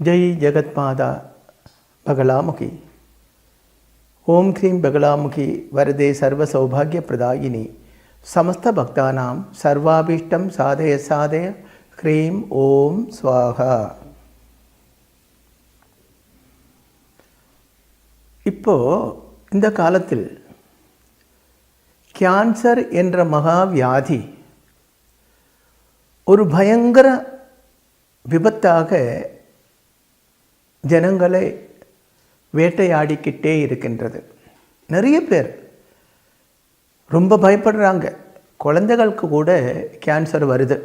जय जगत्माता बगलामुखी ओम क्रीं बगलामुखी वरदे सर्व सौभाग्य प्रदायिनी समस्त भक्तानां सर्वाभीष्टं साधय साधय क्रीं ओम स्वाहा. இப்போ இந்த காலத்தில் கேன்சர் என்ற மகா வியாதி ஒரு பயங்கர விபத்தாக ஜனங்களை வேட்டையாடிக்கிட்டே இருக்கின்றது. நிறைய பேர் ரொம்ப பயப்படுறாங்க. குழந்தைகளுக்கு கூட கேன்சர் வருது.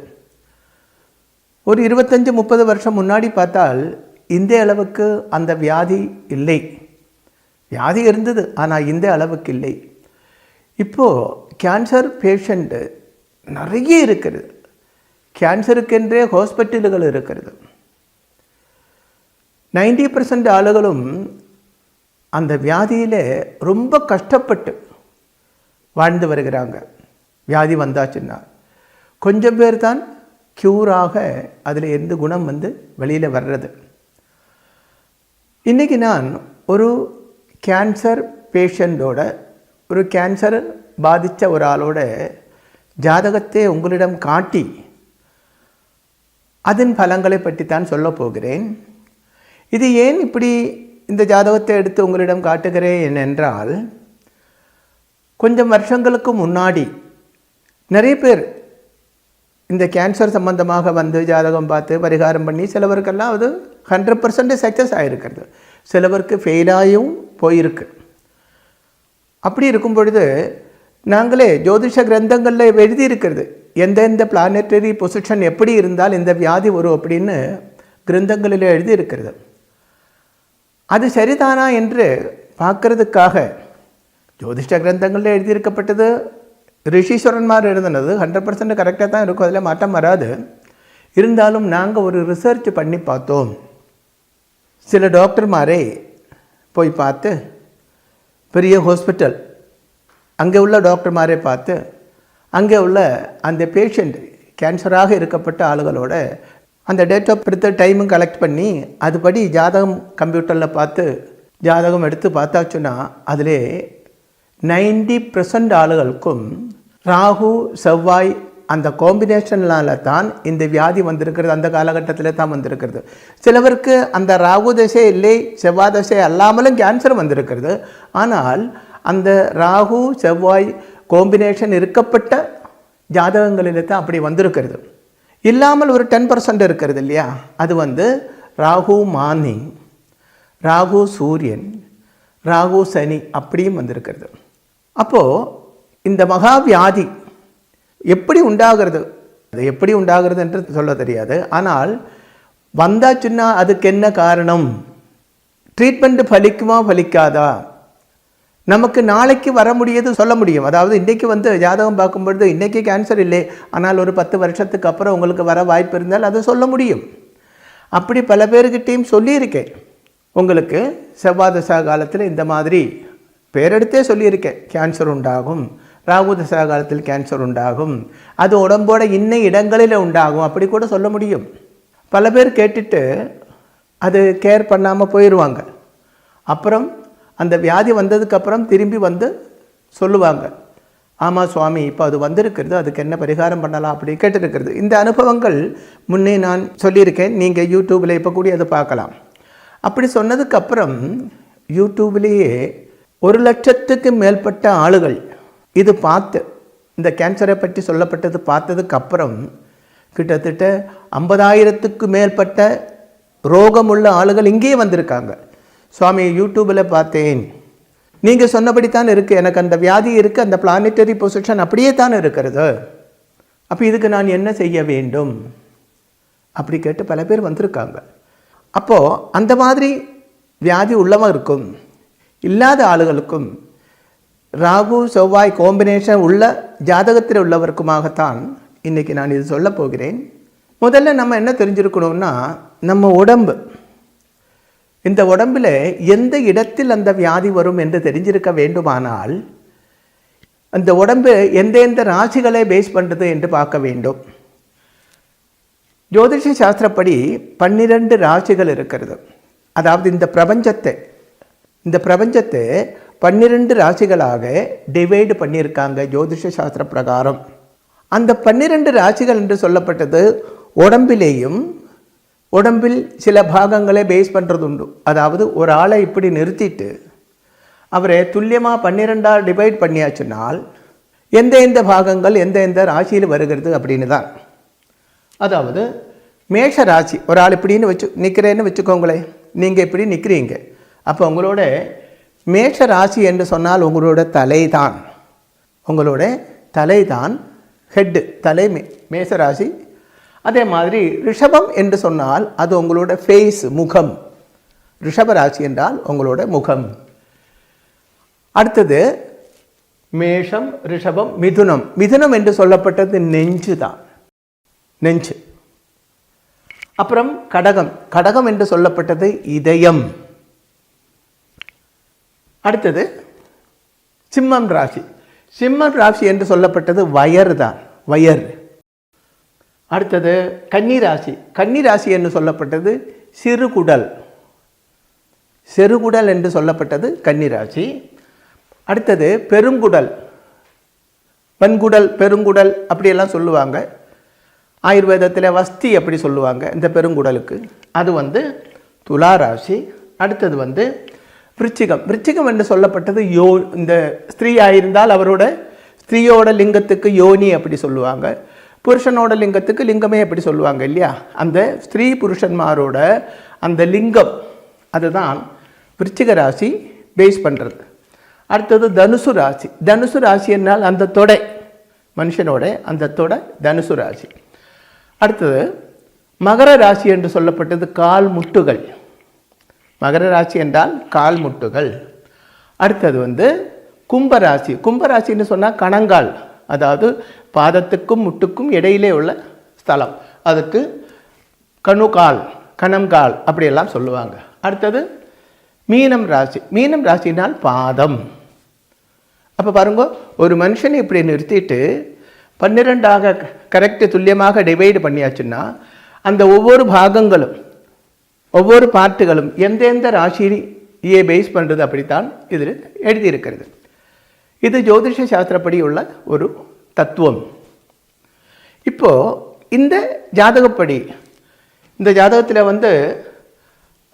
ஒரு 25-30 வருஷம் முன்னாடி பார்த்தால் இந்த அளவுக்கு அந்த வியாதி இல்லை. வியாதி இருந்தது, ஆனால் இந்த அளவுக்கு இல்லை. இப்போது கேன்சர் பேஷண்ட்டு நிறைய இருக்கிறது. கேன்சருக்கென்றே ஹாஸ்பிட்டல்கள் இருக்கிறது. 90% ஆளுகளும் அந்த வியாதியில் ரொம்ப கஷ்டப்பட்டு வாழ்ந்து வருகிறாங்க. வியாதி வந்தாச்சுன்னா கொஞ்சம் பேர் தான் க்யூராக அதில் இருந்து குணம் வந்து வெளியில் வர்றது. இன்றைக்கி நான் ஒரு கேன்சர் பேஷண்ட்டோட, ஒரு கேன்சர் பாதித்த ஒரு ஆளோட ஜாதகத்தை உங்களிடம் காட்டி அதன் பலங்களை பற்றித்தான் சொல்ல போகிறேன். இது ஏன் இப்படி இந்த ஜாதகத்தை எடுத்து உங்களிடம் காட்டுகிறேன் என்றால், கொஞ்சம் வருஷங்களுக்கு முன்னாடி நிறைய பேர் இந்த கேன்சர் சம்பந்தமாக வந்து ஜாதகம் பார்த்து பரிகாரம் பண்ணி சிலவருக்கெல்லாம் அது 100% சக்ஸஸ் ஆகிருக்கிறது. சிலவருக்கு ஃபெயிலாயும் போயிருக்கு. அப்படி இருக்கும் பொழுது நாங்களே ஜோதிஷ கிரந்தங்களில் எழுதியிருக்கிறது, எந்தெந்த பிளானட்டரி பொசிஷன் எப்படி இருந்தால் இந்த வியாதி வரும் அப்படின்னு கிரந்தங்களில் எழுதியிருக்கிறது. அது சரிதானா என்று பார்க்கறதுக்காக ஜோதிஷ கிரந்தங்களில் எழுதியிருக்கப்பட்டது ரிஷீஸ்வரன்மார் எழுதுனது 100% கரெக்டாக தான் இருக்கும், அதில் மாற்றம் வராது. இருந்தாலும் நாங்கள் ஒரு ரிசர்ச் பண்ணி பார்த்தோம். சில டாக்டர்மாரை போய் பார்த்து, பெரிய ஹாஸ்பிட்டல் அங்கே உள்ள டாக்டர்மாரை பார்த்து, அங்கே உள்ள அந்த பேஷண்ட் கேன்சராக இருக்கப்பட்ட ஆளுகளோட அந்த டேட் ஆஃப் பர்த் டைமும் கலெக்ட் பண்ணி அதுபடி ஜாதகம் கம்ப்யூட்டரில் பார்த்து ஜாதகம் எடுத்து பார்த்தாச்சுன்னா அதில் 90% ஆளுகளுக்கும் ராகு செவ்வாய் அந்த காம்பினேஷனால் தான் இந்த வியாதி வந்திருக்கிறது. அந்த காலகட்டத்தில் தான் வந்திருக்கிறது. சிலவருக்கு அந்த ராகு தசை இல்லை, செவ்வாய் தசை அல்லாமலும் கேன்சர் வந்திருக்கிறது. ஆனால் அந்த ராகு செவ்வாய் காம்பினேஷன் இருக்கப்பட்ட ஜாதகங்களில் தான் அப்படி வந்திருக்கிறது. இல்லாமல் ஒரு 10% இருக்கிறது இல்லையா, அது வந்து ராகு மானி, ராகு சூரியன், ராகு சனி அப்படியும் வந்திருக்கிறது. அப்போது இந்த மகா வியாதி எப்படி உண்டாகிறது, அது எப்படி உண்டாகிறது என்று சொல்ல தெரியாது. ஆனால் வந்தாச்சுன்னா அதுக்கு என்ன காரணம், ட்ரீட்மெண்ட் பலிக்குமா பலிக்காதா, நமக்கு நாளைக்கு வர முடியாது சொல்ல முடியும். அதாவது இன்றைக்கி வந்து ஜாதகம் பார்க்கும்பொழுது இன்றைக்கி கேன்சர் இல்லை, ஆனால் ஒரு 10 வருஷத்துக்கு அப்புறம் உங்களுக்கு வர வாய்ப்பு இருந்தால் அதை சொல்ல முடியும். அப்படி பல பேருக்கிட்டையும் சொல்லியிருக்கேன். உங்களுக்கு செவ்வாய் தசா காலத்தில் இந்த மாதிரி பேரெடுத்தே சொல்லியிருக்கேன், கேன்சர் உண்டாகும், ராகு தசா காலத்தில் கேன்சர் உண்டாகும், அது உடம்போட இன்ன இடங்களில் உண்டாகும், அப்படி கூட சொல்ல முடியும். பல பேர் கேட்டுட்டு அது கேர் பண்ணாமல் போயிடுவாங்க. அப்புறம் அந்த வியாதி வந்ததுக்கப்புறம் திரும்பி வந்து சொல்லுவாங்க, ஆமாம் சுவாமி இப்போ அது வந்திருக்கிறது, அதுக்கு என்ன பரிகாரம் பண்ணலாம் அப்படி கேட்டுருக்கிறது. இந்த அனுபவங்கள் முன்னே நான் சொல்லியிருக்கேன். நீங்கள் யூடியூப்பில் இப்போ கூடி அதை பார்க்கலாம். அப்படி சொன்னதுக்கப்புறம் யூடியூப்லேயே 1,00,000க்கு மேற்பட்ட ஆளுகள் இது பார்த்து, இந்த கேன்சரை பற்றி சொல்லப்பட்டது பார்த்ததுக்கப்புறம் கிட்டத்தட்ட 50,000க்கு மேற்பட்ட ரோகமுள்ள ஆளுகள் இங்கேயே வந்திருக்காங்க. சுவாமி யூடியூப்பில் பார்த்தேன், நீங்கள் சொன்னபடி தான் இருக்குது, எனக்கு அந்த வியாதி இருக்குது, அந்த பிளானட்டரி பொசிஷன் அப்படியே தான் இருக்கிறது, அப்போ இதுக்கு நான் என்ன செய்ய வேண்டும் அப்படி கேட்டு பல பேர் வந்திருக்காங்க. அப்போது அந்த மாதிரி வியாதி உள்ளவன் இருக்கும், இல்லாத ஆளுகளுக்கும் ராகு செவ்வாய் காம்பினேஷன் உள்ள ஜாதகத்தில் உள்ளவருக்குமாகத்தான் இன்றைக்கி நான் இது சொல்ல போகிறேன். முதல்ல நம்ம என்ன தெரிஞ்சிருக்கணும்னா, நம்ம உடம்பு, இந்த உடம்பில் எந்த இடத்தில் அந்த வியாதி வரும் என்று தெரிஞ்சிருக்க வேண்டுமானால் அந்த உடம்பு எந்தெந்த ராசிகளை பேஸ் பண்ணுறது என்று பார்க்க வேண்டும். ஜோதிஷ சாஸ்திரப்படி 12 ராசிகள் இருக்கிறது. அதாவது இந்த பிரபஞ்சத்தை 12 ராசிகளாக டிவைடு பண்ணியிருக்காங்க ஜோதிஷ சாஸ்திர பிரகாரம். அந்த 12 ராசிகள் என்று சொல்லப்பட்டது உடம்பில் சில பாகங்களை பேஸ் பண்ணுறது உண்டு. அதாவது ஒரு ஆளை இப்படி நிறுத்திட்டு அவரை துல்லியமாக 12ஆக டிவைட் பண்ணியாச்சுனால் எந்த பாகங்கள் எந்த ராசியில் வருகிறது அப்படின்னு தான். அதாவது மேஷ ராசி ஒரு ஆள் இப்படின்னு நிற்கிறேன்னு வச்சுக்கோங்களேன். நீங்கள் இப்படி நிற்கிறீங்க. அப்போ உங்களோட மேஷ ராசி என்று சொன்னால் உங்களோட தலை தான் ஹெட்டு, தலை மேஷ ராசி. அதே மாதிரி ரிஷபம் என்று சொன்னால் அது உங்களோட ஃபேஸ், முகம். ரிஷப ராசி என்றால் உங்களோட முகம். அடுத்தது மேஷம், ரிஷபம், மிதுனம் என்று சொல்லப்பட்டது நெஞ்சு தான், நெஞ்சு. அப்புறம் கடகம் என்று சொல்லப்பட்டது இதயம். அடுத்தது சிம்மம் ராசி என்று சொல்லப்பட்டது வயர் தான், வயர். அடுத்தது கன்னி ராசி என்று சொல்லப்பட்டது செருகுடல் என்று சொல்லப்பட்டது கன்னி ராசி. அடுத்தது பெருங்குடல் அப்படியெல்லாம் சொல்லுவாங்க. ஆயுர்வேதத்தில் வஸ்தி அப்படி சொல்லுவாங்க இந்த பெருங்குடலுக்கு. அது துலா ராசி. அடுத்தது விருச்சிகம் என்று சொல்லப்பட்டது இந்த ஸ்திரீயாக இருந்தால் அவரோட ஸ்திரீயோட லிங்கத்துக்கு யோனி அப்படி சொல்லுவாங்க. புருஷனோட லிங்கத்துக்கு லிங்கமே அப்படி சொல்லுவாங்க இல்லையா. அந்த ஸ்திரீ புருஷன்மாரோட அந்த லிங்கம் அதுதான் விருச்சிக ராசி பேஸ் பண்ணுறது. அடுத்தது தனுசு ராசி என்னால் அந்த தொடை, மனுஷனோட அந்த தொடை தனுசு ராசி. அடுத்தது மகர ராசி என்று சொல்லப்பட்டது கால் முட்டுகள். மகர ராசி என்றால் கால் முட்டுகள். அடுத்தது கும்பராசின்னு சொன்னால் கணங்கால், அதாவது பாதத்துக்கும் முட்டுக்கும் இடையிலே உள்ள ஸ்தலம், அதுக்கு கணங்கால் அப்படியெல்லாம் சொல்லுவாங்க. அடுத்தது மீனம் ராசினால் பாதம். அப்போ பாருங்க, ஒரு மனுஷனை இப்படி நிறுத்திட்டு 12ஆக கரெக்டு துல்லியமாக டிவைடு பண்ணியாச்சுன்னா அந்த ஒவ்வொரு பாகங்களும் ஒவ்வொரு பார்ட்டுகளும் எந்தெந்த ராசியை பேஸ் பண்ணுறது அப்படித்தான் இதில் எழுதியிருக்கிறது. இது ஜோதிஷ சாஸ்திரப்படி உள்ள ஒரு தத்துவம். இப்போது இந்த ஜாதகப்படி இந்த ஜாதகத்தில்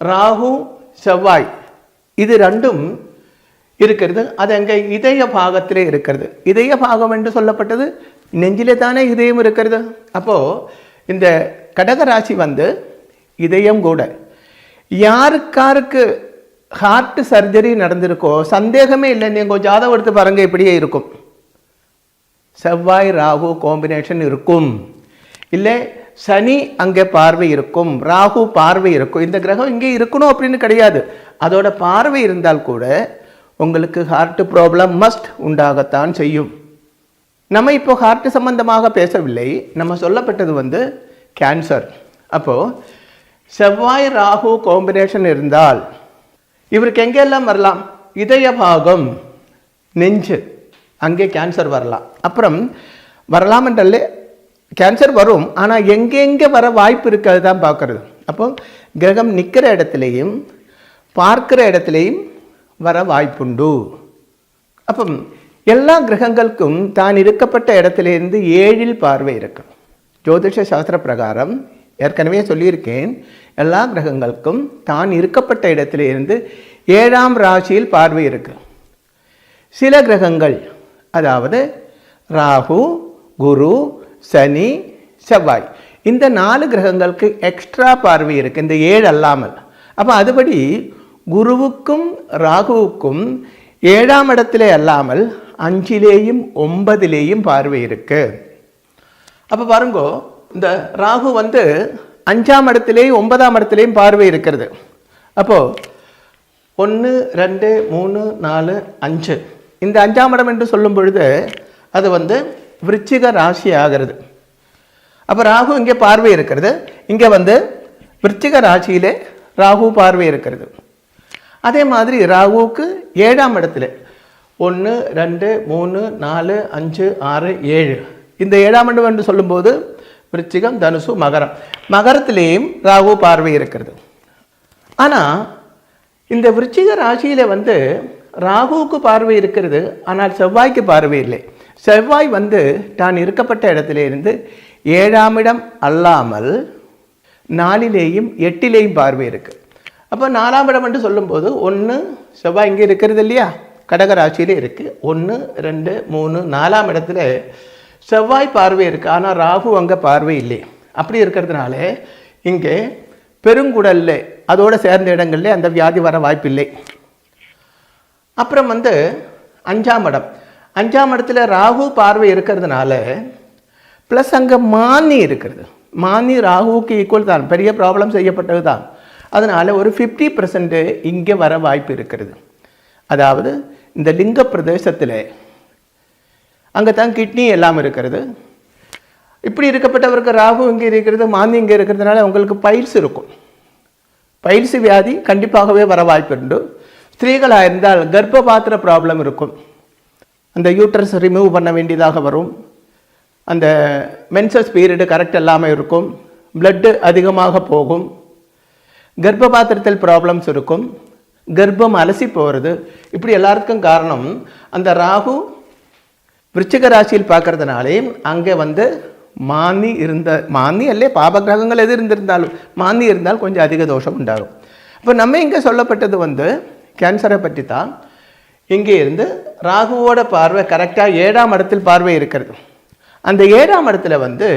ராகு செவ்வாய் இது ரெண்டும் இருக்கிறது. அது அங்கே இதய பாகத்திலே இருக்கிறது. இதய பாகம் என்று சொல்லப்பட்டது நெஞ்சிலே தானே இதயம் இருக்கிறது. அப்போது இந்த கடகராசி இதயம் கூட. யாருக்காருக்கு ஹார்ட் சர்ஜரி நடந்திருக்கோ சந்தேகமே இல்லை, நீங்கள் ஜாதகம் எடுத்து பாருங்க, இப்படியே இருக்கும். செவ்வாய் ராகு காம்பினேஷன் இருக்கும். இல்லை சனி அங்கே பார்வை இருக்கும், ராகு பார்வை இருக்கும். இந்த கிரகம் இங்கே இருக்கணும் அப்படின்னு கிடையாது. அதோட பார்வை இருந்தால் கூட உங்களுக்கு ஹார்ட் ப்ராப்ளம் மஸ்ட் உண்டாகத்தான் செய்யும். நம்ம இப்போ ஹார்ட் சம்பந்தமாக பேசவில்லை, நம்ம சொல்லப்பட்டது கேன்சர். அப்போது செவ்வாய் ராகு காம்பினேஷன் இருந்தால் இவருக்கு எங்கெல்லாம் வரலாம்? இதய பாகம், நெஞ்சு, அங்கே கேன்சர் வரலாம். அப்புறம் வரலாம் என்றாலே கேன்சர் வரும், ஆனால் எங்கெங்கே வர வாய்ப்பு இருக்கிறது தான் பார்க்கறது. அப்போ கிரகம் நிற்கிற இடத்துலையும் பார்க்குற இடத்துலையும் வர வாய்ப்புண்டு. அப்போ எல்லா கிரகங்களுக்கும் தான் இருக்கப்பட்ட இடத்துலேருந்து 7 பார்வை இருக்கு. ஜோதிஷ சாஸ்திர பிரகாரம் ஏற்கனவே சொல்லியிருக்கேன், எல்லா கிரகங்களுக்கும் தான் இருக்கப்பட்ட இடத்திலிருந்து 7ஆம் ராசியில் பார்வை இருக்கு. சில கிரகங்கள், அதாவது ராகு, குரு, சனி, செவ்வாய், இந்த 4 கிரகங்களுக்கு எக்ஸ்ட்ரா பார்வை இருக்கு, இந்த 7 அல்லாமல். அப்போ அதுபடி குருவுக்கும் ராகுவுக்கும் 7ஆம் இடத்திலே அல்லாமல் 5லேயும் 9லேயும் பார்வை இருக்கு. அப்போ பாருங்க, இந்த ராகு 5ஆம் இடத்திலேயும் 9ஆம் இடத்திலேயும் பார்வை இருக்கிறது. அப்போது 1 2 3 4 5 இந்த 5ஆம் இடம் என்று சொல்லும் பொழுது அது விருச்சிக ராசி ஆகிறது. அப்போ ராகு இங்கே பார்வை இருக்கிறது, இங்கே விருச்சிக ராசியிலே ராகு பார்வை இருக்கிறது. அதே மாதிரி ராகுவுக்கு 7ஆம் இடத்துல 1 2 3 4 5 6 7 இந்த 7ஆம் இடம் என்று சொல்லும்போது விருச்சிகம், தனுசு, மகரம். மகரத்திலேயும் ராகு பார்வை இருக்கிறது. ஆனால் இந்த விருச்சிக ராசியில் ராகுவுக்கு பார்வை இருக்கிறது, ஆனால் செவ்வாய்க்கு பார்வை இல்லை. செவ்வாய் தான் இருக்கப்பட்ட இடத்துல இருந்து 7ஆம் இடம் அல்லாமல் 4லேயும் 8லேயும் பார்வை இருக்குது. அப்போ 4ஆம் இடம் என்று சொல்லும்போது 1 செவ்வாய் இங்கே இருக்கிறது இல்லையா, கடக ராசியில் இருக்குது. 1, 2, 3, 4ஆம் இடத்துல செவ்வாய் பார்வை இருக்குது, ஆனால் ராகு அங்கே பார்வை இல்லை. அப்படி இருக்கிறதுனால இங்கே பெருங்குடல்ல அதோடு சேர்ந்த இடங்கள்ல அந்த வியாதி வர வாய்ப்பில்லை. அப்புறம் 5ஆம் இடம், 5ஆம் இடத்துல ராகு பார்வை இருக்கிறதுனால ப்ளஸ் அங்கே மானி இருக்கிறது. மானி ராகுவுக்கு ஈக்குவல் தான், பெரிய ப்ராப்ளம் செய்யப்பட்டது தான். அதனால் ஒரு 50% இங்கே வர வாய்ப்பு இருக்கிறது. அதாவது இந்த லிங்க பிரதேசத்தில் அங்கே தான் கிட்னி எல்லாம் இருக்கிறது. இப்படி இருக்கப்பட்டவருக்கு ராகு இங்கே இருக்கிறது, மாந்தி இங்கே இருக்கிறதுனால உங்களுக்கு பைல்ஸ் இருக்கும். பைல்ஸ் வியாதி கண்டிப்பாகவே வர வாய்ப்பு உண்டு. ஸ்திரீகளாக இருந்தால் கர்ப்பபாத்திர ப்ராப்ளம் இருக்கும், அந்த யூட்ரஸ் ரிமூவ் பண்ண வேண்டியதாக வரும். அந்த மென்சஸ் பீரியடு கரெக்ட் இல்லாமல் இருக்கும், பிளட்டு அதிகமாக போகும், கர்ப்பபாத்திரத்தில் ப்ராப்ளம்ஸ் இருக்கும், கர்ப்பம் அலசி போகிறது. இப்படி எல்லாருக்கும் காரணம் அந்த ராகு விருச்சிக ராசியில் பார்க்கறதுனாலே அங்கே மாந்தி அல்லே பாபகிரகங்கள் எது இருந்திருந்தாலும் மாந்தி இருந்தால் கொஞ்சம் அதிக தோஷம் உண்டாகும். இப்போ நம்ம இங்கே சொல்லப்பட்டது கேன்சரை பற்றி தான். இங்கே இருந்து ராகுவோட பார்வை கரெக்டாக 7ஆம் இடத்தில் பார்வை இருக்கிறது. அந்த 7ஆம் இடத்துல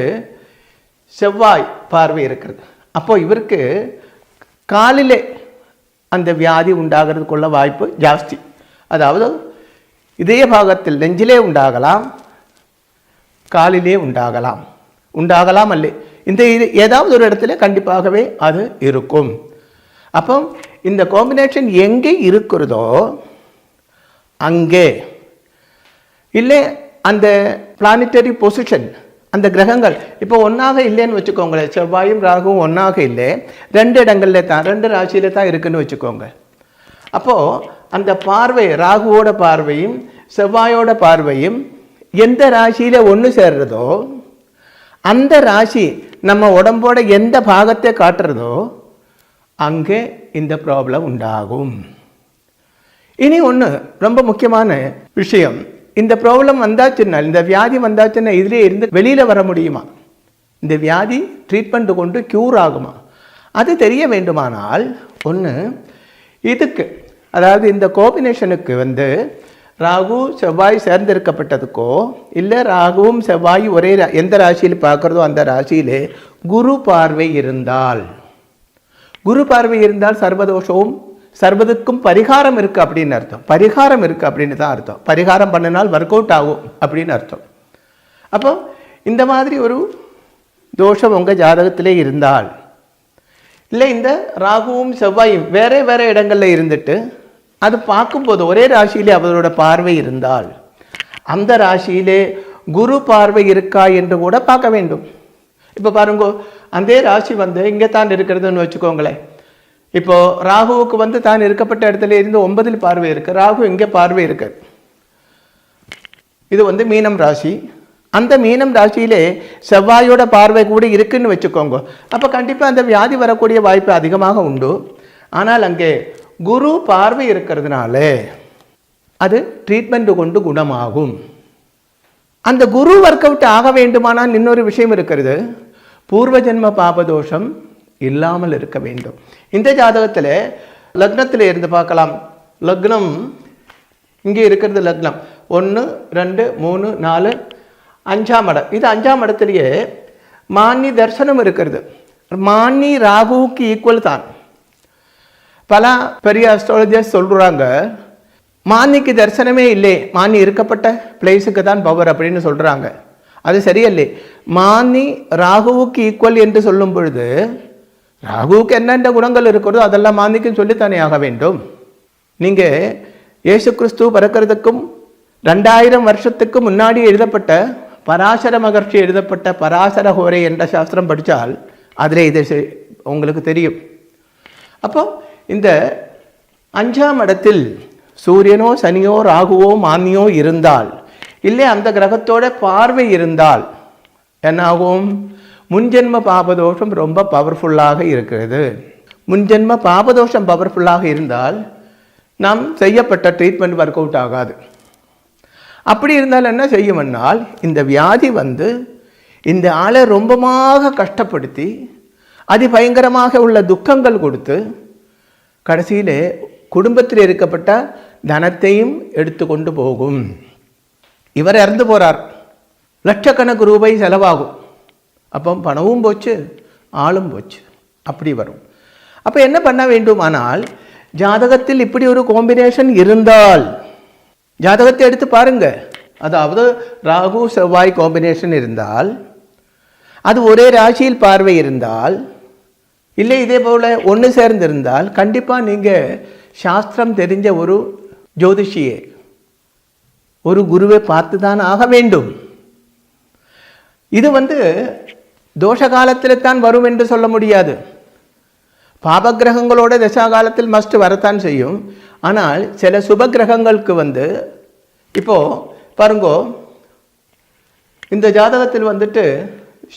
செவ்வாய் பார்வை இருக்கிறது. அப்போது இவருக்கு காலிலே அந்த வியாதி உண்டாகிறதுக்குள்ள வாய்ப்பு ஜாஸ்தி. அதாவது இதய பாகத்தில் நெஞ்சிலே உண்டாகலாம், காலிலே உண்டாகலாம் அல்ல, இந்த ஏதாவது ஒரு இடத்துல கண்டிப்பாகவே அது இருக்கும். அப்போ இந்த காம்பினேஷன் எங்கே இருக்கிறதோ அங்கே இல்லை அந்த பிளானிட்டரி பொசிஷன், அந்த கிரகங்கள் இப்போ ஒன்றாக இல்லைன்னு வச்சுக்கோங்களேன், செவ்வாயும் ராகுவும் ஒன்றாக இல்லை, 2 இடங்கள்ல தான் 2 ராசியில தான் இருக்குன்னு வச்சுக்கோங்க. அப்போது அந்த பார்வை ராகுவோட பார்வையும் செவ்வாயோட பார்வையும் எந்த ராசியில் ஒன்று சேர்றதோ அந்த ராசி நம்ம உடம்போட எந்த பாகத்தை காட்டுறதோ அங்கே இந்த ப்ராப்ளம் உண்டாகும். இனி ஒன்று ரொம்ப முக்கியமான விஷயம், இந்த ப்ராப்ளம் வந்தாச்சுன்னா, இந்த வியாதி வந்தாச்சுன்னா இதிலே இருந்து வெளியில் வர முடியுமா? இந்த வியாதி ட்ரீட்மெண்ட் கொண்டு க்யூர் ஆகுமா? அது தெரிய வேண்டுமானால் ஒன்று இதுக்கு, அதாவது இந்த காம்பினேஷனுக்கு ராகு செவ்வாய் சேர்ந்திருக்கப்பட்டதுக்கோ இல்லை ராகுவும் செவ்வாய் ஒரே எந்த ராசியில் பார்க்குறதோ அந்த ராசியிலே குரு பார்வை இருந்தால், குரு பார்வை இருந்தால் சர்வதோஷமும் சர்வதுக்கும் பரிகாரம் இருக்குது அப்படின்னு அர்த்தம். பரிகாரம் இருக்குது அப்படின்னு தான் அர்த்தம். பரிகாரம் பண்ணினால் ஒர்க் அவுட் ஆகும் அப்படின்னு அர்த்தம். அப்போ இந்த மாதிரி ஒரு தோஷம் உங்கள் ஜாதகத்திலே இருந்தால், இல்லை இந்த ராகுவும் செவ்வாயும் வேறு வேறு இடங்களில் இருந்துட்டு அது பார்க்கும்போது ஒரே ராசியிலே அவரோட பார்வை இருந்தால் அந்த ராசியிலே குரு பார்வை இருக்கா என்று கூட பார்க்க வேண்டும். இப்போ பாருங்க, அந்த ராசி இங்கே தான் இருக்கிறதுன்னு வச்சுக்கோங்களேன். இப்போது ராகுவுக்கு தான் இருக்கப்பட்ட இடத்துல இருந்து 9ல் பார்வை இருக்குது, ராகு இங்கே பார்வை இருக்குது. இது மீனம் ராசி. அந்த மீனம் ராசியிலே செவ்வாயோட பார்வை கூட இருக்குன்னு வச்சுக்கோங்க. அப்போ கண்டிப்பாக அந்த வியாதி வரக்கூடிய வாய்ப்பு அதிகமாக உண்டு. ஆனால் அங்கே குரு பார்வை இருக்கிறதுனால அது ட்ரீட்மெண்ட் கொண்டு குணமாகும். அந்த குரு ஒர்க் அவுட் ஆக வேண்டுமானால் இன்னொரு விஷயம் இருக்கிறது, பூர்வ ஜென்ம பாபதோஷம் இல்லாமல் இருக்க வேண்டும். இந்த ஜாதகத்தில் லக்னத்தில் இருந்து பார்க்கலாம். லக்னம் இங்கே இருக்கிறது, லக்னம் 1, 2, 3, 4, 5ஆம் இடம். இது 5ஆம் இடத்துலையே மானி தர்சனம் இருக்கிறது. மானி ராகுவுக்கு ஈக்குவல் தான். பல பெரிய அஸ்ட்ராலஜர்ஸ் சொல்கிறாங்க மானிக்கு தரிசனமே இல்லை, மானி இருக்கப்பட்ட பிளேஸுக்கு தான் பவர் அப்படின்னு சொல்கிறாங்க. அது சரியில்லை. மானி ராகுவுக்கு ஈக்குவல் என்று சொல்லும் பொழுது ராகுவுக்கு என்னென்ன குணங்கள் இருக்கிறதோ அதெல்லாம் மானிக்கும் சொல்லித்தானே ஆக வேண்டும். நீங்கள் இயேசு கிறிஸ்து பிறக்கிறதுக்கும் 2000 வருஷத்துக்கு முன்னாடி எழுதப்பட்ட பராசர மகர்ஷி எழுதப்பட்ட பராசர ஹோரை என்ற சாஸ்திரம் படித்தால் அதில் இது உங்களுக்கு தெரியும். அப்போ இந்த 5ஆம் இடத்தில் சூரியனோ சனியோ ராகுவோ மானியோ இருந்தால், இல்லை அந்த கிரகத்தோட பார்வை இருந்தால் என்னாகும்? முன்ஜென்ம பாபதோஷம் ரொம்ப பவர்ஃபுல்லாக இருக்கிறது. முன்ஜென்ம பாபதோஷம் பவர்ஃபுல்லாக இருந்தால் நாம் செய்யப்பட்ட ட்ரீட்மெண்ட் ஒர்க் அவுட் ஆகாது. அப்படி இருந்தால் என்ன செய்யும்னால், இந்த வியாதி இந்த ஆளை ரொம்பமாக கஷ்டப்படுத்தி அதிபயங்கரமாக உள்ள துக்கங்கள் கொடுத்து கடைசியில் குடும்பத்தில் இருக்கப்பட்ட தனத்தையும் எடுத்து கொண்டு போகும். இவர் இறந்து போகிறார், லட்சக்கணக்கு ரூபாய் செலவாகும். அப்போ பணமும் போச்சு, ஆளும் போச்சு. அப்படி வரும். அப்போ என்ன பண்ண வேண்டுமானால், ஜாதகத்தில் இப்படி ஒரு காம்பினேஷன் இருந்தால் ஜாதகத்தை எடுத்து பாருங்க. அதாவது ராகு செவ்வாய் காம்பினேஷன் இருந்தால், அது ஒரே ராசியில் பார்வை இருந்தால், இல்லை இதே போல் ஒன்று சேர்ந்திருந்தால், கண்டிப்பாக நீங்கள் சாஸ்திரம் தெரிஞ்ச ஒரு ஜோதிஷியை, ஒரு குருவை பார்த்து தான் ஆக வேண்டும். இது தோஷ காலத்தில் தான் வரும் என்று சொல்ல முடியாது. பாபகிரகங்களோட தசாகாலத்தில் மஸ்ட் வரத்தான் செய்யும். ஆனால் சில சுப கிரகங்களுக்கு இப்போது பாருங்கோ, இந்த ஜாதகத்தில்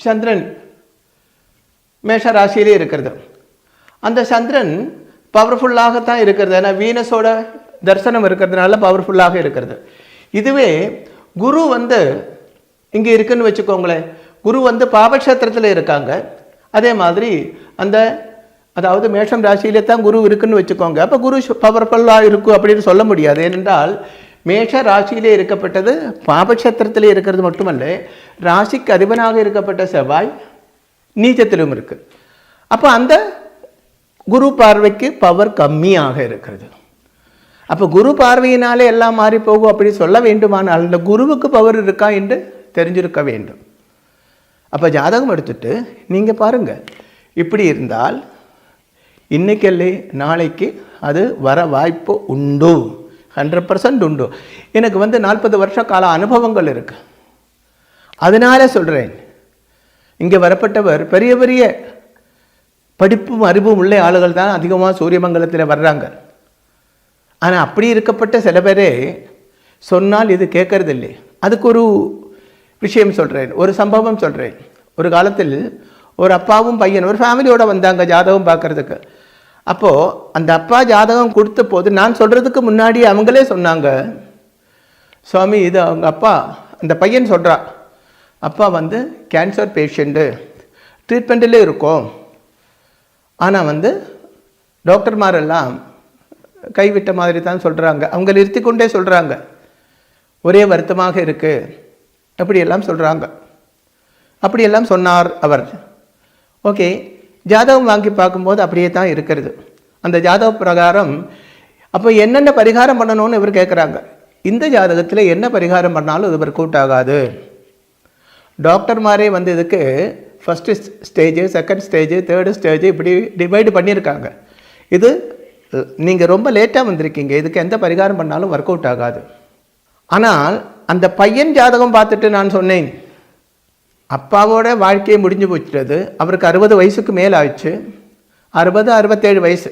சந்திரன் மேஷ ராசியிலே இருக்கிறது. அந்த சந்திரன் பவர்ஃபுல்லாகத்தான் இருக்கிறது. ஏன்னா வீனஸோட தரிசனம் இருக்கிறதுனால பவர்ஃபுல்லாக இருக்கிறது. இதுவே குரு இங்கே இருக்குன்னு வச்சுக்கோங்களேன். குரு பாபக்ஷேத்திரத்தில் இருக்காங்க. அதே மாதிரி அதாவது மேஷம் ராசியிலே தான் குரு இருக்குன்னு வச்சுக்கோங்க. அப்போ குரு பவர்ஃபுல்லாக இருக்கும் அப்படின்னு சொல்ல முடியாது. ஏனென்றால் மேஷ ராசியிலே இருக்கப்பட்டது பாபக்ஷேத்திரத்திலே இருக்கிறது மட்டுமல்ல, ராசிக்கு அதிபனாக இருக்கப்பட்ட செவ்வாய் நீச்சத்திலும் இருக்கு. அப்போ அந்த குரு பார்வைக்கு பவர் கம்மியாக இருக்கிறது. அப்போ குரு பார்வையினாலே எல்லாம் மாறி போகும் அப்படி சொல்ல வேண்டுமானால், அந்த குருவுக்கு பவர் இருக்கா என்று தெரிஞ்சிருக்க வேண்டும். அப்போ ஜாதகம் எடுத்துட்டு நீங்கள் பாருங்கள், இப்படி இருந்தால் இன்னைக்கல்லே நாளைக்கு அது வர வாய்ப்பு உண்டு, 100% உண்டு. எனக்கு 40 வருஷ கால அனுபவங்கள் இருக்கு. அதனால சொல்கிறேன், இங்கே வரப்பட்டவர் பெரிய பெரிய படிப்பும் அறிவும் உள்ள ஆளுகள் தான் அதிகமாக சூரியமங்கலத்தில் வர்றாங்க. ஆனால் அப்படி இருக்கப்பட்ட சில பேரே சொன்னால் இது கேட்கறதில்லை. அதுக்கு ஒரு விஷயம் சொல்கிறேன், ஒரு சம்பவம் சொல்கிறேன். ஒரு காலத்தில் ஒரு அப்பாவும் பையன் ஒரு ஃபேமிலியோடு வந்தாங்க ஜாதகம் பார்க்குறதுக்கு. அப்போது அந்த அப்பா ஜாதகம் கொடுத்த போது நான் சொல்கிறதுக்கு முன்னாடி அவங்களே சொன்னாங்க, சுவாமி இது அவங்க அப்பா. அந்த பையன் சொல்கிறா, அப்பா கேன்சர் பேஷண்ட்டு, ட்ரீட்மெண்ட்டிலே இருக்கோம். ஆனால் டாக்டர்மாரெல்லாம் கைவிட்ட மாதிரி தான் சொல்கிறாங்க. அவங்க நிறுத்தி கொண்டே சொல்கிறாங்க, ஒரே வருத்தமாக இருக்குது அப்படியெல்லாம் சொல்கிறாங்க. அப்படியெல்லாம் சொன்னார் அவர். ஓகே, ஜாதகம் வாங்கி பார்க்கும்போது அப்படியே தான் இருக்கிறது. அந்த ஜாதக பிரகாரம் அப்போ என்னென்ன பரிகாரம் பண்ணணும்னு இவர் கேட்குறாங்க. இந்த ஜாதகத்தில் என்ன பரிகாரம் பண்ணாலும் இது ஒர்க் அவுட் ஆகாது. டாக்டர்மாரே இதுக்கு first stage, second stage, third stage இப்படி டிவைடு பண்ணியிருக்காங்க. இது நீங்கள் ரொம்ப லேட்டாக வந்திருக்கீங்க, இதுக்கு எந்த பரிகாரம் பண்ணாலும் ஒர்க் அவுட் ஆகாது. ஆனால் அந்த பையன் ஜாதகம் பார்த்துட்டு நான் சொன்னேன், அப்பாவோட வாழ்க்கையை முடிஞ்சு போச்சுட்டது. அவருக்கு 60 வயசுக்கு மேலே ஆயிடுச்சு, 60-67 வயசு.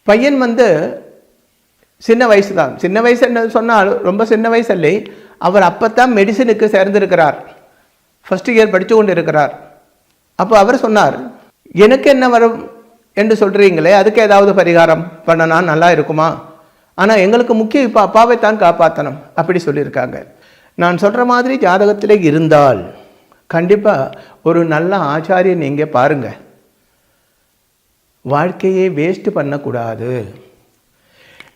பையன் சின்ன வயசு தான். சின்ன வயசு என்ன சொன்னால் ரொம்ப சின்ன வயசு இல்லை. அவர் அப்போத்தான் மெடிசினுக்கு சேர்ந்திருக்கிறார், ஃபஸ்ட் இயர் படித்து கொண்டு இருக்கிறார். அப்போ அவர் சொன்னார், எனக்கு என்ன வரும் என்று சொல்கிறீங்களே, அதுக்கு ஏதாவது பரிகாரம் பண்ணனா நல்லா இருக்குமா? ஆனால் எங்களுக்கு முக்கியம் இப்போ அப்பாவை தான் காப்பாற்றணும் அப்படி சொல்லியிருக்காங்க. நான் சொல்கிற மாதிரி ஜாதகத்தில் இருந்தால் கண்டிப்பாக ஒரு நல்ல ஆச்சாரியன் நீங்கள் பாருங்கள். வாழ்க்கையை வேஸ்ட் பண்ணக்கூடாது.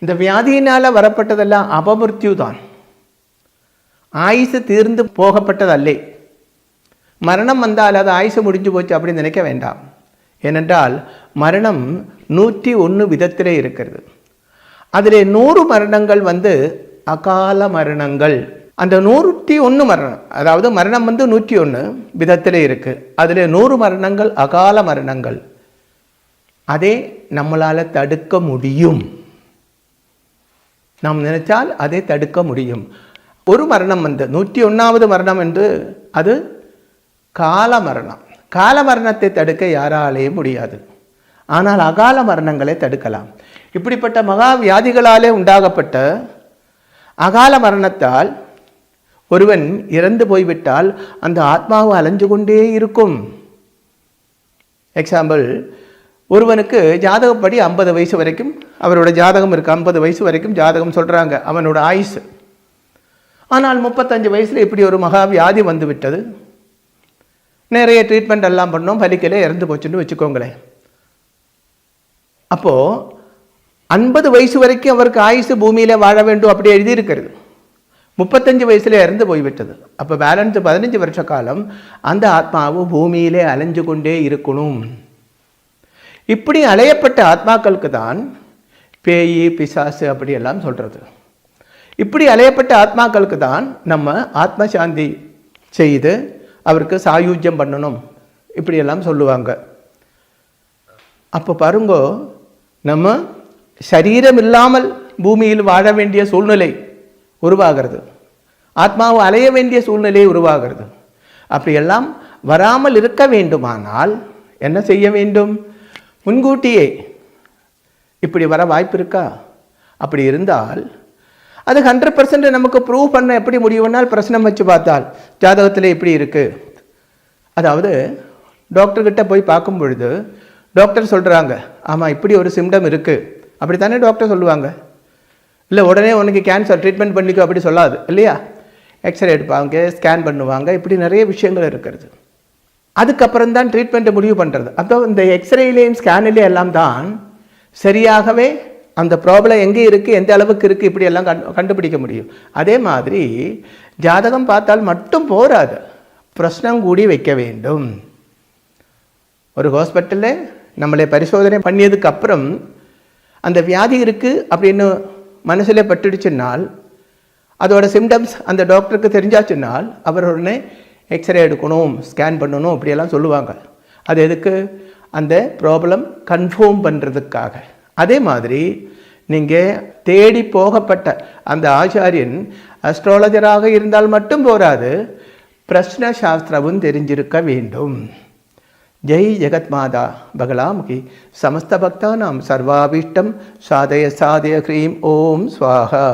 இந்த வியாதியினால் வரப்பட்டதெல்லாம் அபமிருத்யு தான், ஆயுசு தீர்ந்து போகப்பட்டதல்லே. மரணம் வந்தால் அது ஆயுசு முடிஞ்சு போச்சு அப்படின்னு நினைக்க வேண்டாம். ஏனென்றால் மரணம் 101 விதத்திலே இருக்கிறது. அதில் 100 மரணங்கள் அகால மரணங்கள். அந்த 101 மரணம், அதாவது மரணம் 101 விதத்தில் இருக்குது. அதில் 100 மரணங்கள் அகால மரணங்கள். அதை நம்மளால் தடுக்க முடியும். நாம் நினைச்சால் அதை தடுக்க முடியும். ஒரு மரணம் 101வது மரணம் என்று அது கால மரணம். கால மரணத்தை தடுக்க யாராலேயும் முடியாது. ஆனால் அகால மரணங்களை தடுக்கலாம். இப்படிப்பட்ட மகா வியாதிகளாலே உண்டாகப்பட்ட அகால மரணத்தால் ஒருவன் இறந்து போய்விட்டால் அந்த ஆத்மாவு அலைஞ்சு கொண்டே இருக்கும். எக்ஸாம்பிள், ஒருவனுக்கு ஜாதகப்படி 50 வயசு வரைக்கும் அவரோட ஜாதகம் இருக்குது, 50 வயசு வரைக்கும் ஜாதகம் சொல்கிறாங்க அவனோட ஆயுசு. ஆனால் 35 வயசில் இப்படி ஒரு மகா வியாதி வந்து விட்டது, நிறைய ட்ரீட்மெண்ட் எல்லாம் பண்ணோம், பலிக்கலே இறந்து போச்சுன்னு வச்சுக்கோங்களேன். அப்போது 50 வயசு வரைக்கும் அவருக்கு ஆயுசு பூமியில் வாழ வேண்டும் அப்படி எழுதியிருக்கிறது. 35 வயசுல இறந்து போய்விட்டது. அப்போ பேலன்ஸ் 15 வருஷ காலம் அந்த ஆத்மாவு பூமியிலே அலைஞ்சு கொண்டே இருக்கணும். இப்படி அலையப்பட்ட ஆத்மாக்களுக்கு தான் பேய் பிசாசு அப்படியெல்லாம் சொல்கிறது. இப்படி அலையப்பட்ட ஆத்மாக்களுக்கு தான் நம்ம ஆத்ம சாந்தி செய்து அவருக்கு சாயுஜ்யம் பண்ணணும் இப்படியெல்லாம் சொல்லுவாங்க. அப்போ பாருங்கோ, நம்ம சரீரம் இல்லாமல் பூமியில் வாழ வேண்டிய சூழ்நிலை உருவாகிறது, ஆத்மாவை அலைய வேண்டிய சூழ்நிலை உருவாகிறது. அப்படியெல்லாம் வராமல் இருக்க வேண்டுமானால் என்ன செய்ய வேண்டும்? முன்கூட்டியே இப்படி வர வாய்ப்பு இருக்கா? அப்படி இருந்தால் அது 100% நமக்கு ப்ரூவ் பண்ண எப்படி முடியும்னால் பிரச்சனை வச்சு பார்த்தால் ஜாதகத்தில் இப்படி இருக்குது. அதாவது டாக்டர்கிட்ட போய் பார்க்கும் பொழுது டாக்டர் சொல்கிறாங்க, ஆமாம் இப்படி ஒரு சிம்டம் இருக்குது, அப்படி தானே டாக்டர் சொல்லுவாங்க. இல்லை உடனே உனக்கு கேன்சர் ட்ரீட்மெண்ட் பண்ணிக்கோ அப்படி சொல்லாது இல்லையா? எக்ஸ்ரே எடுப்பாங்க, ஸ்கேன் பண்ணுவாங்க, இப்படி நிறைய விஷயங்கள் இருக்கிறது. அதுக்கப்புறம் தான் ட்ரீட்மெண்ட்டை முடிவு பண்ணுறது. அப்போ இந்த எக்ஸ்ரேலேயும் ஸ்கேனிலே எல்லாம் தான் சரியாகவே அந்த ப்ராப்ளம் எங்கே இருக்குது, எந்த அளவுக்கு இருக்குது, இப்படி எல்லாம் கண்டுபிடிக்க முடியும். அதே மாதிரி ஜாதகம் பார்த்தால் மட்டும் போராது, பிரச்சனம் கூடி வைக்க வேண்டும். ஒரு ஹாஸ்பிட்டலில் நம்மளை பரிசோதனை பண்ணியதுக்கு அப்புறம் அந்த வியாதி இருக்குது அப்படின்னு மனசில் பட்டுடுச்சுனால், அதோட சிம்டம்ஸ் அந்த டாக்டருக்கு தெரிஞ்சாச்சுனால் அவர் உடனே எக்ஸ்ரே எடுக்கணும், ஸ்கேன் பண்ணணும் அப்படியெல்லாம் சொல்லுவாங்க. அது எதுக்கு? அந்த ப்ராப்ளம் கன்ஃபார்ம் பண்ணுறதுக்காக. அதே மாதிரி நீங்கள் தேடி போகப்பட்ட அந்த ஆச்சாரியன் அஸ்ட்ராலஜராக இருந்தால் மட்டும் போராது, பிரஷ்ன சாஸ்திரமும் தெரிஞ்சிருக்க வேண்டும். ஜெய் ஜெகத் மாதா பகலாமுகி சமஸ்த பக்தானாம் சர்வாபீஷ்டம் சாதய சாதய க்ரீம் ஓம் ஸ்வாஹா.